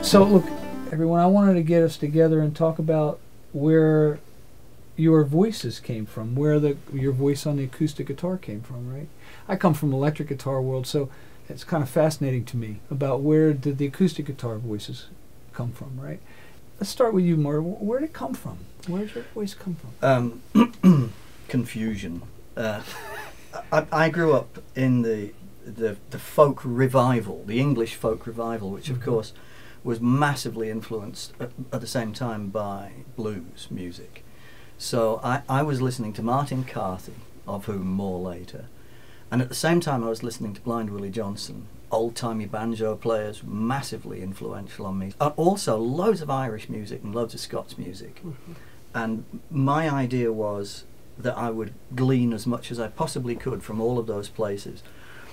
So look, everyone, I wanted to get us together and talk about where your voices came from, where your voice on the acoustic guitar came from, right? I come from electric guitar world, so it's kind of fascinating to me about where did the acoustic guitar voices come from, right? Let's start with you, Murr. Where did it come from? Where did your voice come from? Confusion. I grew up in the folk revival, the English folk revival, which of course was massively influenced at the same time by blues music. So I was listening to Martin Carthy, of whom more later, and at the same time I was listening to Blind Willie Johnson, old-timey banjo players, massively influential on me. Also loads of Irish music and loads of Scots music. And my idea was that I would glean as much as I possibly could from all of those places.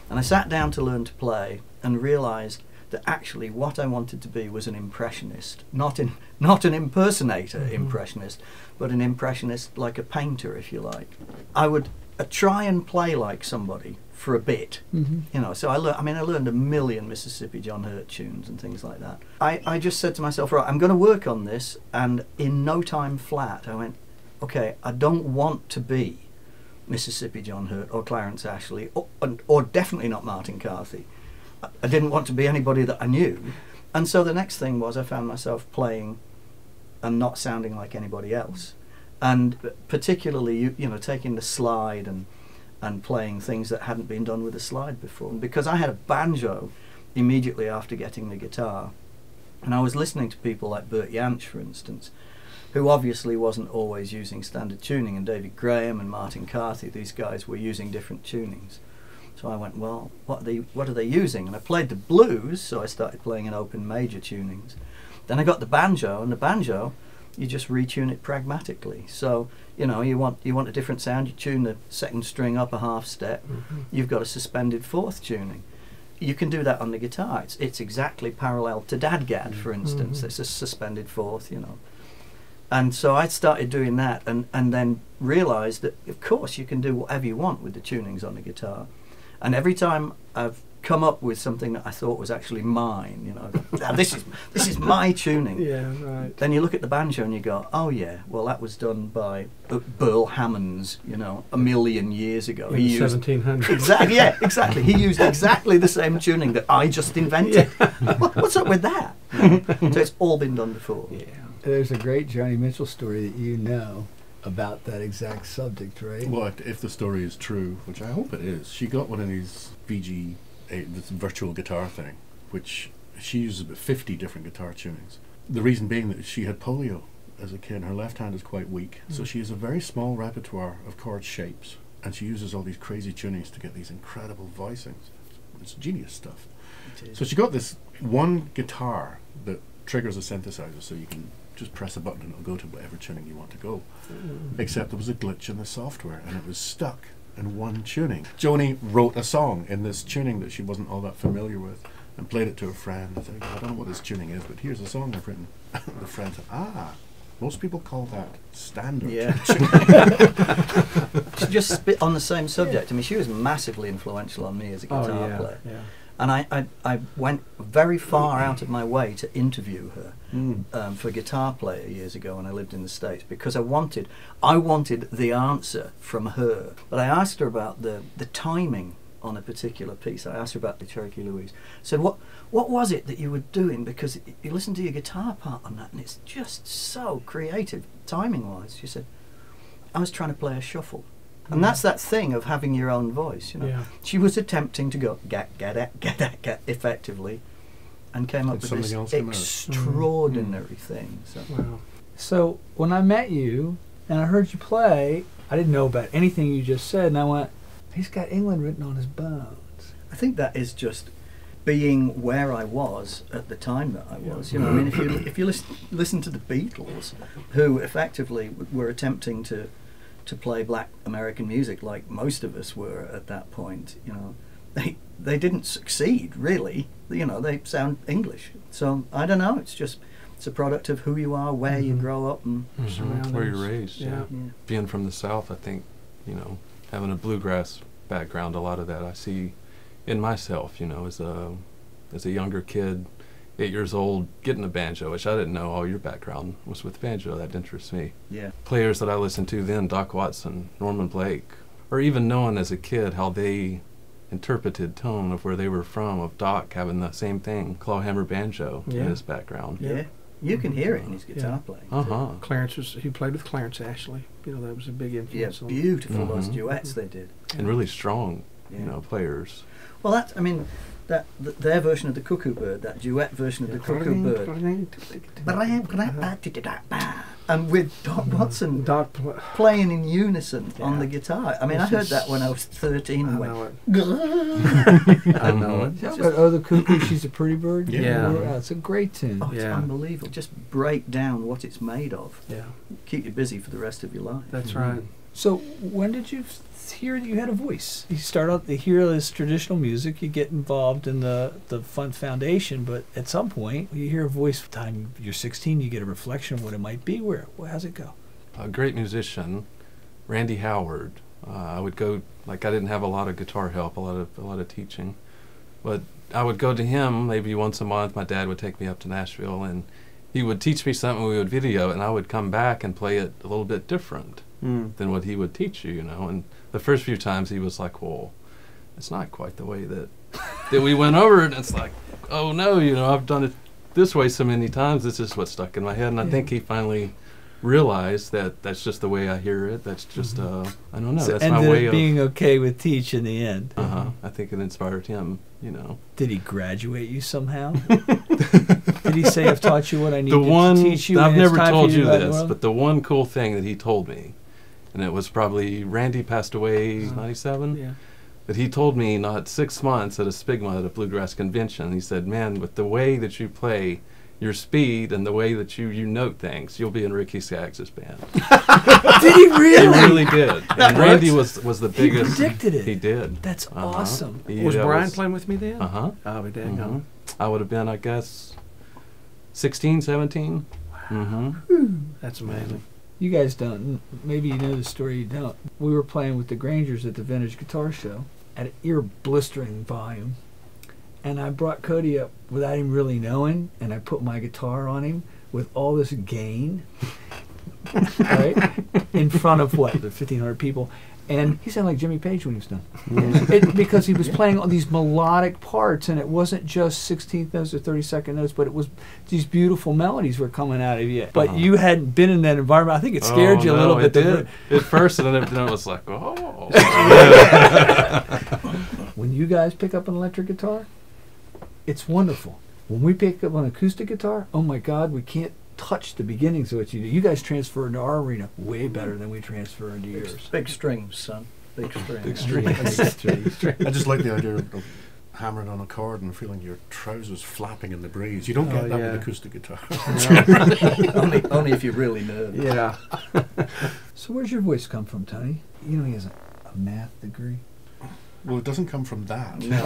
And I sat down to learn to play and realised that actually what I wanted to be was an impressionist, not an impersonator impressionist, but an impressionist like a painter, if you like. I would try and play like somebody for a bit, you know. So I learned a million Mississippi John Hurt tunes and things like that. I just said to myself, right, I'm going to work on this, and in no time flat, I went, okay, I don't want to be Mississippi John Hurt or Clarence Ashley, or definitely not Martin Carthy. I didn't want to be anybody that I knew. And so the next thing was I found myself playing and not sounding like anybody else. And particularly, you know, taking the slide and playing things that hadn't been done with a slide before. Because I had a banjo immediately after getting the guitar. And I was listening to people like Bert Jansch, for instance, who obviously wasn't always using standard tuning, and David Graham and Martin Carthy, these guys were using different tunings. So I went, well, what are they using? And I played the blues, so I started playing in open major tunings. Then I got the banjo, and the banjo, you just retune it pragmatically. So, you know, you want a different sound, you tune the second string up a half step, you've got a suspended fourth tuning. You can do that on the guitar. It's exactly parallel to Dadgad, for instance. It's a suspended fourth, you know. And so I started doing that, and then realised that, of course, you can do whatever you want with the tunings on the guitar. And every time I've come up with something that I thought was actually mine, you know, this is my tuning. Yeah, right. Then you look at the banjo and you go, oh yeah, well that was done by Burl Hammonds, you know, a million years ago. In the 1700s. Exactly, yeah, exactly. He used exactly the same tuning that I just invented. Yeah. What's up with that? So it's all been done before. Yeah. There's a great Joni Mitchell story that you know about that exact subject, right? Well, if the story is true, which I hope it is, she got one of these VG, this virtual guitar thing, which she uses about 50 different guitar tunings. The reason being that she had polio as a kid. Her left hand is quite weak, so she has a very small repertoire of chord shapes, and she uses all these crazy tunings to get these incredible voicings. It's genius stuff. So she got this one guitar that triggers a synthesizer, so you can just press a button and it'll go to whatever tuning you want to go. Except there was a glitch in the software and it was stuck in one tuning. Joni wrote a song in this tuning that she wasn't all that familiar with and played it to a friend. I said, I don't know what this tuning is, but here's a song I've written. The friend said, most people call that standard. Yeah. She just spit on the same subject. I mean, she was massively influential on me as a guitar player. Yeah. And I went very far out of my way to interview her for Guitar Player years ago when I lived in the States, because I wanted the answer from her. But I asked her about the timing on a particular piece. I asked her about the Cherokee Louise. I said, what was it that you were doing? Because you listen to your guitar part on that and it's just so creative, timing-wise. She said, I was trying to play a shuffle. And that's that thing of having your own voice, you know. Yeah. She was attempting to go get effectively, and came up with this extraordinary thing. So. Wow. So when I met you and I heard you play, I didn't know about anything you just said, and I went, he's got England written on his bones. I think that is just being where I was at the time that I was. You know, I mean, if you listen to the Beatles, who effectively were attempting to play black American music like most of us were at that point, you know, they didn't succeed really. You know, they sound English. So I don't know. It's a product of who you are, where you grow up, and where you're raised. Yeah. Being from the South, I think, you know, having a bluegrass background, a lot of that I see in myself. You know, as a younger kid, 8 years old getting a banjo, which I didn't know all your background was with banjo. That interests me. Yeah. Players that I listened to then, Doc Watson, Norman Blake, or even knowing as a kid how they interpreted tone of where they were from, of Doc having the same thing, clawhammer banjo in his background. Yeah. You can hear it in his guitar playing. Clarence he played with Clarence Ashley. You know, that was a big influence. Yeah, beautiful those duets they did. And really strong, you know, players. Well, that's, I mean, their version of the Cuckoo Bird, that duet version of the Cuckoo Bird. And with Doc Watson playing in unison on the guitar. I mean, I heard that when I was 13 and went, I know it. Oh, the Cuckoo, She's a Pretty Bird? Yeah. It's a great tune. oh, it's unbelievable. Just break down what it's made of. Yeah. Keep you busy for the rest of your life. That's right. So when did you hear that you had a voice? You start out to hear this traditional music, you get involved in the fun foundation, but at some point you hear a voice. Time you're 16, you get a reflection of what it might be. How's it go? A great musician, Randy Howard. I would go, like, I didn't have a lot of guitar help, a lot of teaching, but I would go to him maybe once a month. My dad would take me up to Nashville, and he would teach me something. We would video it, and I would come back and play it a little bit different than what he would teach you, you know. And the first few times he was like, well, it's not quite the way that we went over it. And it's like, oh no, you know, I've done it this way so many times. This is what stuck in my head. And I think he finally realized that that's just the way I hear it. That's just, I don't know, So that's my way of being okay with teach in the end. I think it inspired him, you know. Did he graduate you somehow? Did he say, I've taught you what I need to teach you? I've never told you this, but the one cool thing that he told me, and it was probably, Randy passed away 97, Yeah. but he told me not 6 months at a Spigma at a bluegrass convention, he said, man, with the way that you play, your speed and the way that you note things, you'll be in Ricky Skaggs' band. Did he really? He really did. And Randy was the biggest. He predicted it. He did. That's awesome. Was Brian playing with me then? Oh, we did. I would have been, I guess, 16, 17. That's amazing. You guys don't, maybe you know the story, you don't. We were playing with the Grangers at the Vintage Guitar Show at an ear-blistering volume. And I brought Cody up without him really knowing, and I put my guitar on him with all this gain, right, in front of, the 1,500 people. And he sounded like Jimmy Page when he was done. Because he was playing all these melodic parts, and it wasn't just 16th notes or 32nd notes, but it was these beautiful melodies were coming out of you. But you hadn't been in that environment. I think it scared you a little bit. It did. At first, and then it was like, oh. When you guys pick up an electric guitar, it's wonderful. When we pick up an acoustic guitar, oh my God, we can't touch the beginnings of what you do. You guys transfer into our arena way better than we transfer into yours. Big strings, son. Big strings. Big strings. I just like the idea of hammering on a chord and feeling your trousers flapping in the breeze. You don't get that with acoustic guitar. only if you're really nervous. Yeah. So where's your voice come from, Tony? You know he has a math degree. Well, it doesn't come from that. No.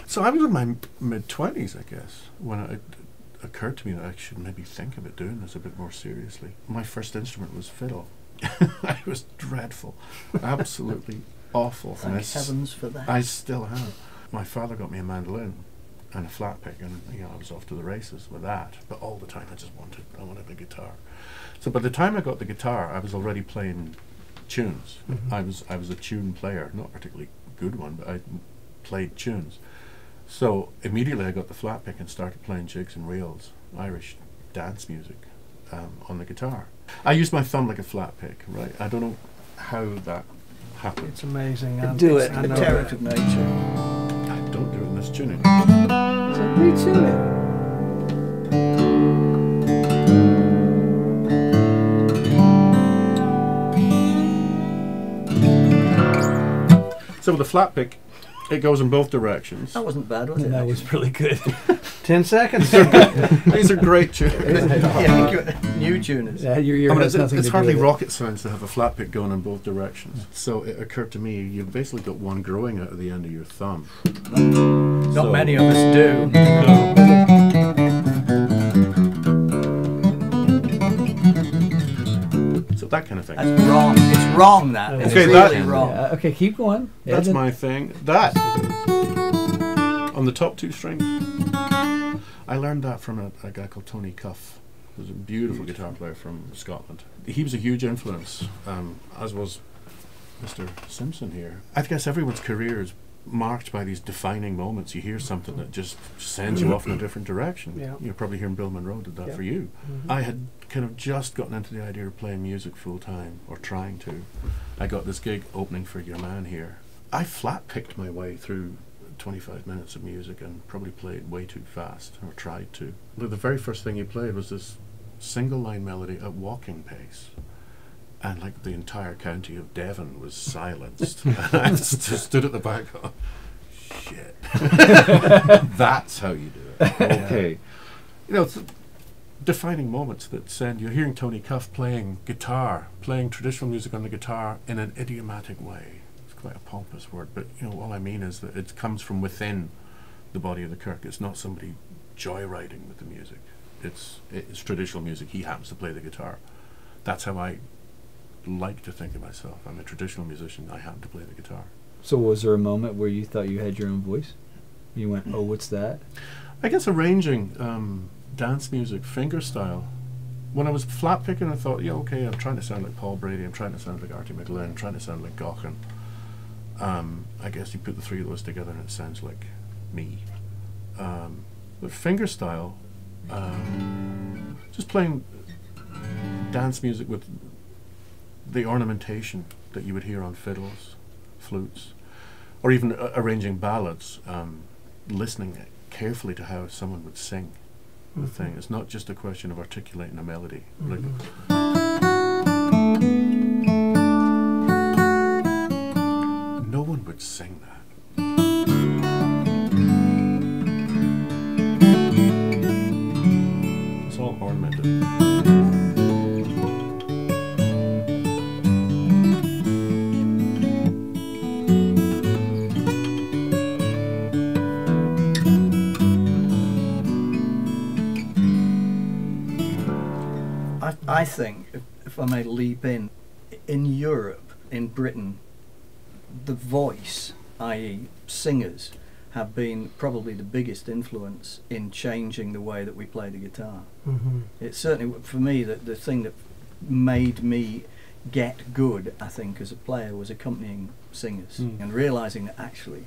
So I was in my mid-20s, I guess, when it occurred to me that I should maybe think about doing this a bit more seriously. My first instrument was fiddle. I was dreadful. Absolutely awful. Thank heavens for that. I still have. My father got me a mandolin and a flat pick, and I was off to the races with that. But all the time I wanted a guitar. So by the time I got the guitar, I was already playing tunes. I was a tune player, not a particularly good one, but I played tunes. So immediately I got the flat pick and started playing jigs and reels, Irish dance music, on the guitar. I used my thumb like a flat pick, right? I don't know how that happened. It's amazing. Do it. I The know terror that. of nature. I don't do it in this tuning. So retune So with the flat pick, it goes in both directions. That wasn't bad, was it. it? That was really good. 10 seconds. These are great tunes. Yeah, new tuners. Yeah, your ear has nothing it's to hardly do with rocket science to have a flat pick going in both directions. So it occurred to me, you've basically got one growing out of the end of your thumb. Not many of us do. So that kind of thing. That's wrong. It's wrong, that. It's Okay, really that- wrong. Yeah, okay, keep going. That's my thing. That on the top two strings. I learned that from a guy called Tony Cuff, who's a beautiful guitar player from Scotland. He was a huge influence, as was Mr. Simpson here. I guess everyone's career is marked by these defining moments. You hear something that just sends you off in a different direction. Yeah. You're probably hearing Bill Monroe did that Yeah. for you. Mhm. I had kind of just gotten into the idea of playing music full time, or trying to. I got this gig opening for your man here. I flat picked my way through 25 minutes of music and probably played way too fast, or tried to. But the very first thing he played was this single line melody at walking pace. And like the entire county of Devon was silenced. And I just stood at the back going, shit. That's how you do it. Okay. You know, it's defining moments that send you. Hearing Tony Cuff playing guitar, playing traditional music on the guitar in an idiomatic way. It's quite a pompous word, but you know, all I mean is that it comes from within the body of the Kirk. It's not somebody joyriding with the music. It's traditional music. He happens to play the guitar. That's how I like to think of myself. I'm a traditional musician. I happen to play the guitar. So was there a moment where you thought you had your own voice? You went, oh, what's that? I guess arranging dance music, fingerstyle. When I was flat picking, I thought, yeah, okay, I'm trying to sound like Paul Brady, I'm trying to sound like Artie McLean, I'm trying to sound like Gaughan. I guess you put the three of those together and it sounds like me. But fingerstyle, just playing dance music with the ornamentation that you would hear on fiddles, flutes, or even arranging ballads, listening carefully to how someone would sing the thing. It's not just a question of articulating a melody. Like, no one would sing that. It's all ornamented. I think, if I may leap in Europe, in Britain, the voice, i.e. singers, have been probably the biggest influence in changing the way that we play the guitar. Mm-hmm. It's certainly, for me, that the thing that made me get good, I think, as a player was accompanying singers and realising that actually,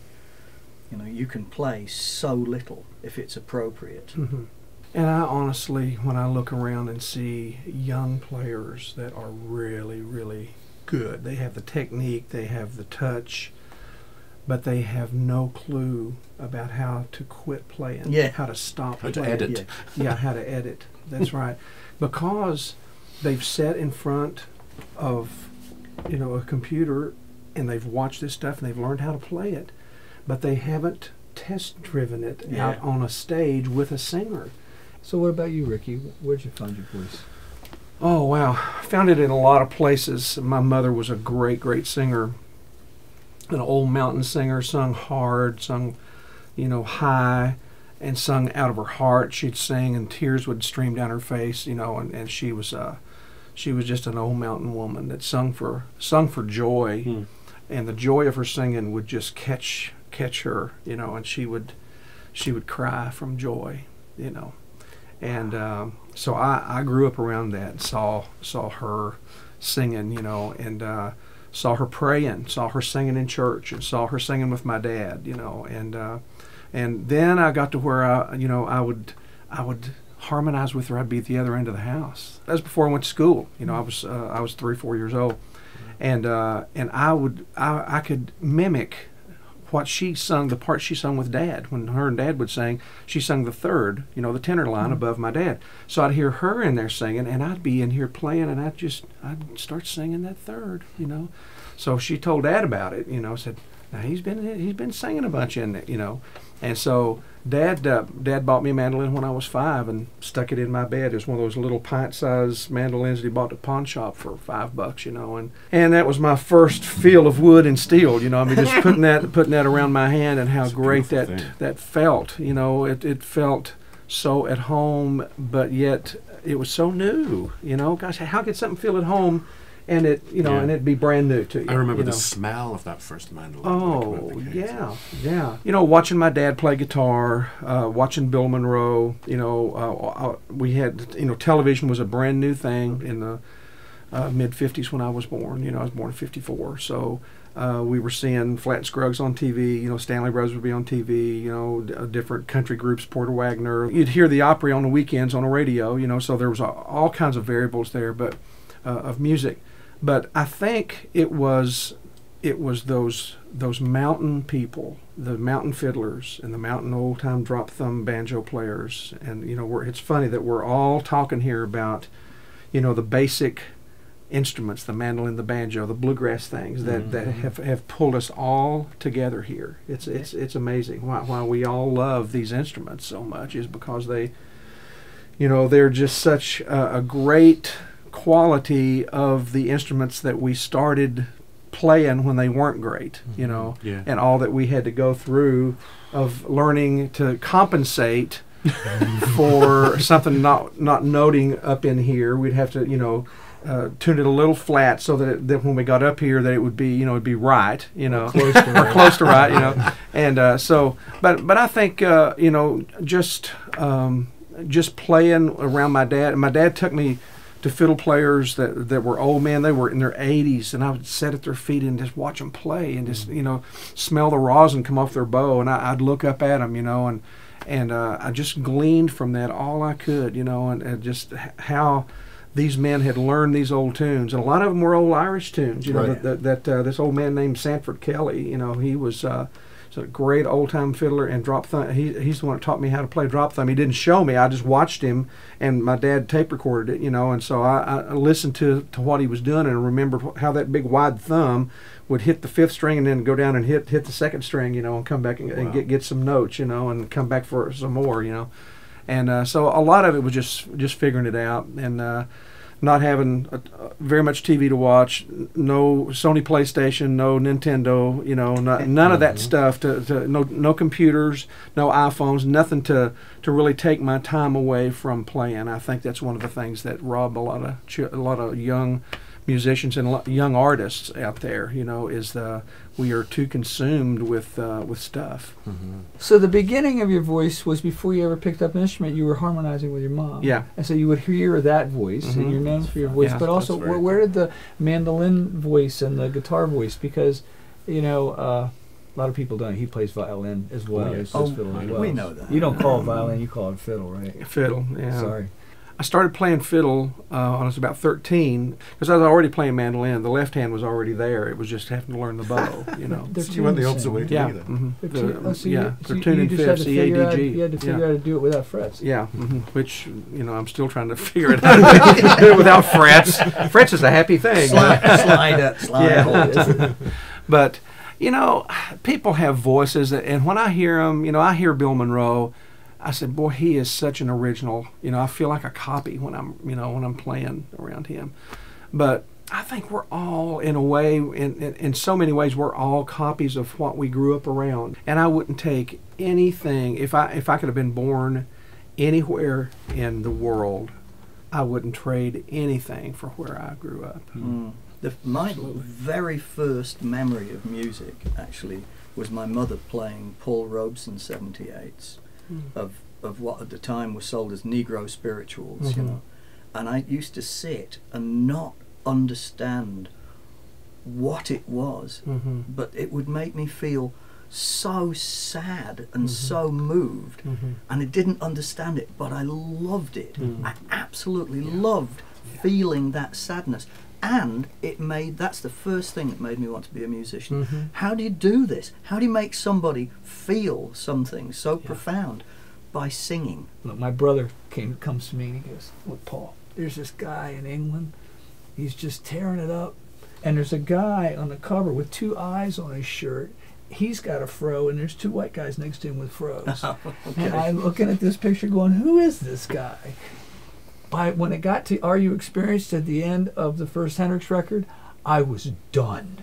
you know, you can play so little if it's appropriate. Mm-hmm. And I honestly, when I look around and see young players that are really, really good, they have the technique, they have the touch, but they have no clue about how to quit playing, how to stop how playing. to edit. Yeah, how to edit. That's right. Because they've sat in front of, you know, a computer and they've watched this stuff and they've learned how to play it, but they haven't test-driven it out on a stage with a singer. So what about you, Ricky? Where'd you find your voice? Oh, wow. Found it in a lot of places. My mother was a great, great singer. An old mountain singer, sung hard, sung, you know, high, and sung out of her heart. She'd sing and tears would stream down her face, you know, and she was just an old mountain woman that sung for joy. And the joy of her singing would just catch her, you know, and she would cry from joy, you know. And so I grew up around that and saw her singing, you know, and saw her praying, saw her singing in church, and saw her singing with my dad, you know, and then I got to where I would harmonize with her. I'd be at the other end of the house. That was before I went to school. You know, I was 3 or 4 years old, and I could mimic what she sung, the part she sung with Dad. When her and Dad would sing, she sung the third, you know, the tenor line above my dad. So I'd hear her in there singing, and I'd be in here playing, and I'd start singing that third, you know. So she told Dad about it, you know, said, now he's been singing a bunch in it, you know. And so Dad bought me a mandolin when I was 5 and stuck it in my bed. It was one of those little pint-sized mandolins that he bought at the pawn shop for $5, you know. And that was my first feel of wood and steel, you know. I mean, just putting that around my hand, and how It's a great beautiful that felt, you know. It felt so at home, but yet it was so new, you know. Gosh, how could something feel at home and it, Yeah. and it'd be brand new to you. I remember you the know. smell of that first mandolin. Oh, yeah. Watching my dad play guitar, watching Bill Monroe. We had, television was a brand new thing in the mid '50s when I was born. I was born in '54, so. We were seeing Flat Scruggs on TV. Stanley Brothers would be on TV. Different country groups, Porter Wagoner. You'd hear the Opry on the weekends on the radio. So there was all kinds of variables there, but of music. But I think it was those mountain people, the mountain fiddlers and the mountain old time drop thumb banjo players. And it's funny that we're all talking here about the basic instruments, the mandolin, the banjo, the bluegrass things that have pulled us all together here. It's amazing why we all love these instruments so much is because they, they're just such a great quality of the instruments that we started playing when they weren't great, and all that we had to go through of learning to compensate for something not noting up in here. We'd have to, tune it a little flat so that when we got up here that it would be it'd be right close to right. Close to right and so but I think just playing around my dad took me to fiddle players that were old men. They were in their 80s, and I would sit at their feet and just watch them play and just smell the rosin come off their bow, and I'd look up at them and I just gleaned from that all I could and just how these men had learned these old tunes, and a lot of them were old Irish tunes. Right. That this old man named Sanford Kelly, he was a great old time fiddler and drop thumb. He's the one that taught me how to play drop thumb. He didn't show me; I just watched him, and my dad tape recorded it, and so I listened to what he was doing and remembered how that big wide thumb would hit the fifth string and then go down and hit the second string, and come back and get some notes, and come back for some more, And so a lot of it was just figuring it out and not having very much TV to watch, no Sony PlayStation, no Nintendo, none of that stuff. No computers, no iPhones, nothing to really take my time away from playing. I think that's one of the things that robbed a lot of young musicians and young artists out there. Is we are too consumed with stuff. Mm-hmm. So the beginning of your voice was before you ever picked up an instrument. You were harmonizing with your mom. Yeah. And so you would hear that voice, and you're known for your voice. Yeah, but also, where did the mandolin voice and the guitar voice? Because, a lot of people don't. He plays violin as well as fiddle as well. We know that. You don't call it violin, you call it fiddle, right? Fiddle, yeah. Sorry. I started playing fiddle when I was about 13 because I was already playing mandolin. The left hand was already there. It was just having to learn the bow, They're You went the opposite way to Yeah. me then. They're tuning fifth, C, A, D, G. You had to figure out how to do it without frets. Yeah, which, I'm still trying to figure it out. Do it without frets. Frets is a happy thing. Slide it. Yeah. But, people have voices, and when I hear them, I hear Bill Monroe. I said, boy, he is such an original. I feel like a copy when I'm playing around him. But I think we're all, in a way, in so many ways, we're all copies of what we grew up around. And I wouldn't take anything, if I could have been born anywhere in the world, I wouldn't trade anything for where I grew up. Mm. My very first memory of music, actually, was my mother playing Paul Robeson 78s. Of what at the time was sold as Negro spirituals, and I used to sit and not understand what it was, but it would make me feel so sad and so moved, and I didn't understand it, but I loved it. I absolutely loved feeling that sadness. And that's the first thing that made me want to be a musician. How do you do this? How do you make somebody feel something so profound by singing? Look, my brother comes to me and he goes, look, Paul, there's this guy in England. He's just tearing it up. And there's a guy on the cover with two eyes on his shirt. He's got a fro, and there's two white guys next to him with fros. Okay. And I'm looking at this picture going, who is this guy? When it got to Are You Experienced at the end of the first Hendrix record, I was done.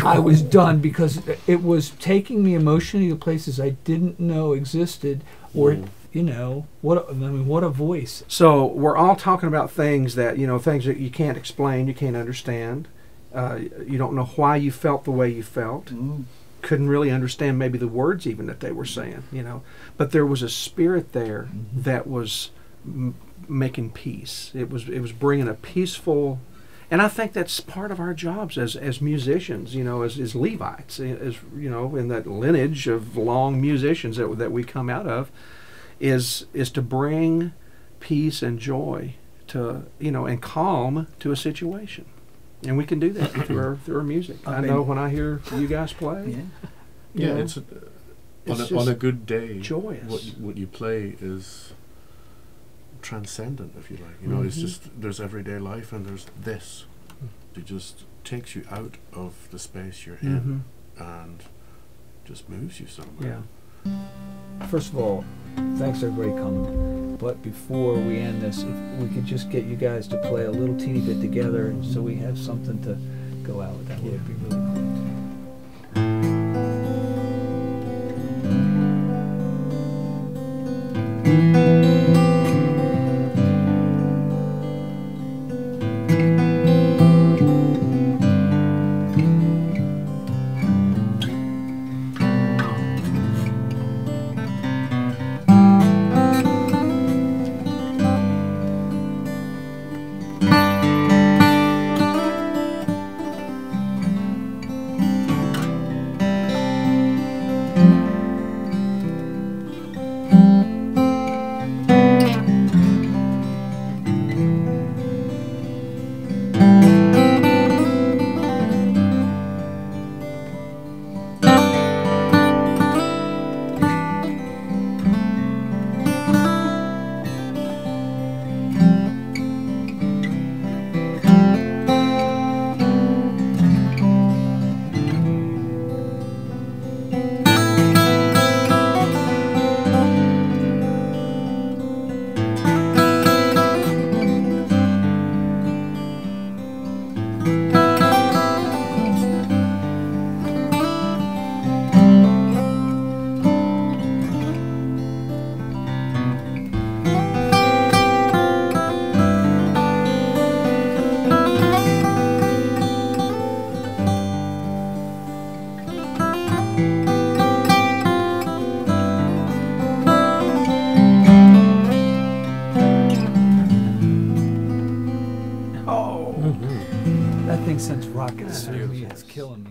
I was done because it was taking me emotionally to places I didn't know existed, or you know, what a voice. So we're all talking about things that, things that you can't explain, you can't understand. You don't know why you felt the way you felt. Couldn't really understand maybe the words even that they were saying, But there was a spirit there that was making peace. It was bringing a peaceful. And I think that's part of our jobs as musicians, as Levites, in that lineage of long musicians that we come out of, is to bring peace and joy to, and calm to a situation. And we can do that through our music. I know when I hear you guys play. Yeah, it's on a good day, joyous. What you play is transcendent, if you like. It's just, there's everyday life and there's this. It just takes you out of the space you're in and just moves you somewhere. Yeah. First of all, thanks, they're great coming. But before we end this, if we could just get you guys to play a little teeny bit together, so we have something to go out with, that would be really cool. That thing sends rockets through me. It's killing me.